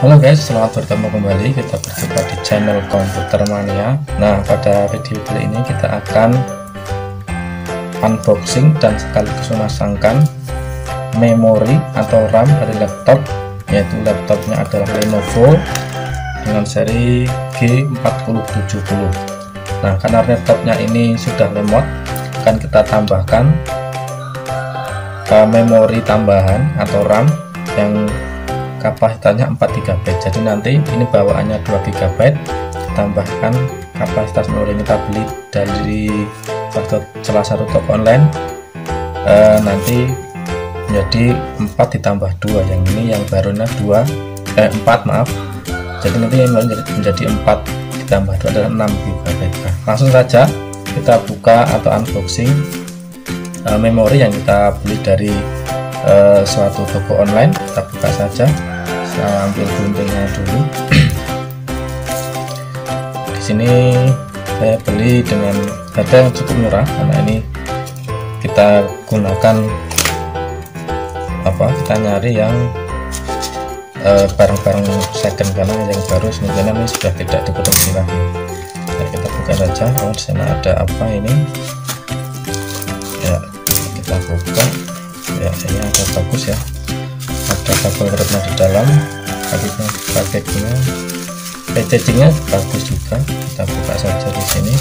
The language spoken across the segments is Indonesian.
Halo guys, selamat bertemu kembali. Kita berjumpa di channel Komputer Mania. Nah, pada video kali ini kita akan unboxing dan sekaligus memasangkan memori atau RAM dari laptop, yaitu laptopnya adalah Lenovo dengan seri G4070. Nah, karena laptopnya ini sudah lemot, akan kita tambahkan memori tambahan atau RAM yang kapasitasnya 4 GB. Jadi nanti ini bawaannya 2 GB, ditambahkan kapasitas memori ini kita beli dari salah satu toko online, nanti menjadi 4 ditambah 2, yang ini yang barunya 4 maaf. Jadi nanti yang menjadi 4 ditambah 2 adalah 6 GB. Nah, langsung saja kita buka atau unboxing memori yang kita beli dari suatu toko online. Kita buka saja. Saya ambil guntingnya dulu. Di sini saya beli dengan harga yang cukup murah, karena ini kita gunakan kita nyari yang barang-barang second, karena yang baru sebenarnya ini sudah tidak diproduksi lagi. Nah, kita buka saja. Oh, di sana ada apa ini? Ya, kita buka. Ya, ini ada bagus ya. Ada kabel retna di dalam, packagingnya, packagingnya bagus juga. Kita buka saja di sini.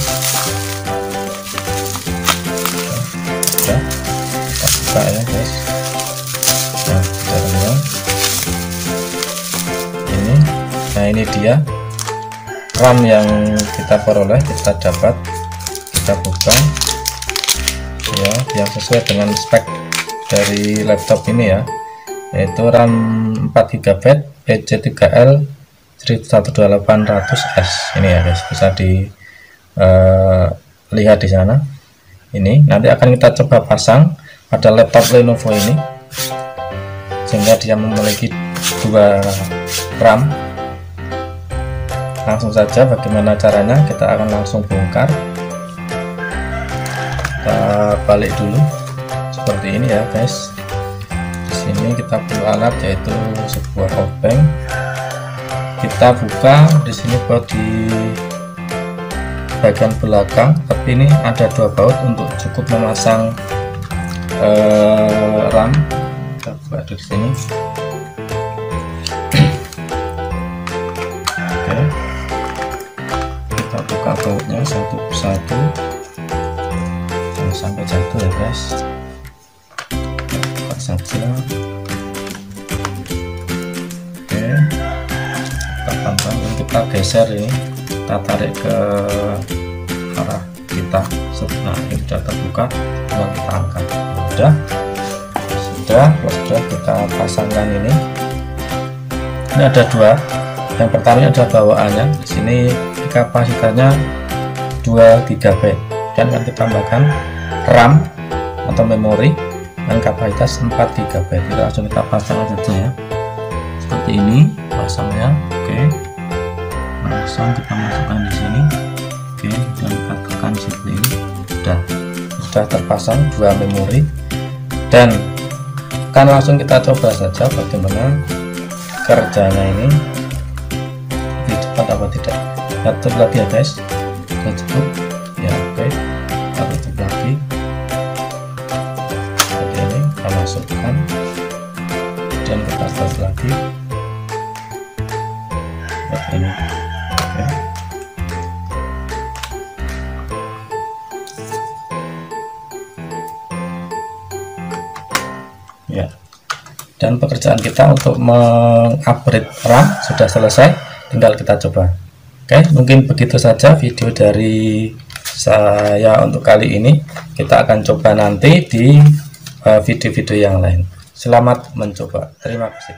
Ya, kita buka ya guys. Nah, dalamnya ini. Nah, ini dia RAM yang kita peroleh, kita dapat. Kita buka ya, yang sesuai dengan spek dari laptop ini ya, yaitu RAM 4 GB PC3L 12800S. Ini ya guys, bisa dilihat di sana. Ini nanti akan kita coba pasang pada laptop Lenovo ini, sehingga dia memiliki 2 RAM. Langsung saja bagaimana caranya, kita akan langsung bongkar. Kita balik dulu seperti ini ya guys. Ini kita perlu alat, yaitu sebuah obeng. Kita buka di sini baut di bagian belakang, tapi ini ada 2 baut untuk cukup memasang RAM. Kita buka di sini. Oke, kita buka bautnya satu persatu, jangan sampai jatuh ya guys. Saja. Oke, kita tambah, kita geser ini, kita tarik ke arah kita. Nah, ini sudah terbuka, tinggal kita angkat. Sudah kita pasangkan ini. Ini ada 2. Yang pertama adalah bawaannya. Di sini kapasitasnya 2 GB, dan akan kita tambahkan RAM atau memori dan kapasitas 4 GB. Kita langsung kita pasang saja ya, seperti ini pasangnya. Oke, langsung kita masukkan di sini. Oke, dan kita tekan seperti ini. Sudah terpasang 2 memori, dan kan langsung kita coba saja bagaimana kerjanya ini, lebih cepat apa tidak. Kita tutup lagi ya guys. Kita tutup ya. Oke, kita tutup lagi. Masukkan dan kita start lagi seperti ini. Oke. Ya, dan pekerjaan kita untuk mengupgrade RAM sudah selesai, tinggal kita coba. Oke, mungkin begitu saja video dari saya untuk kali ini. Kita akan coba nanti di video-video yang lain. Selamat mencoba. Terima kasih.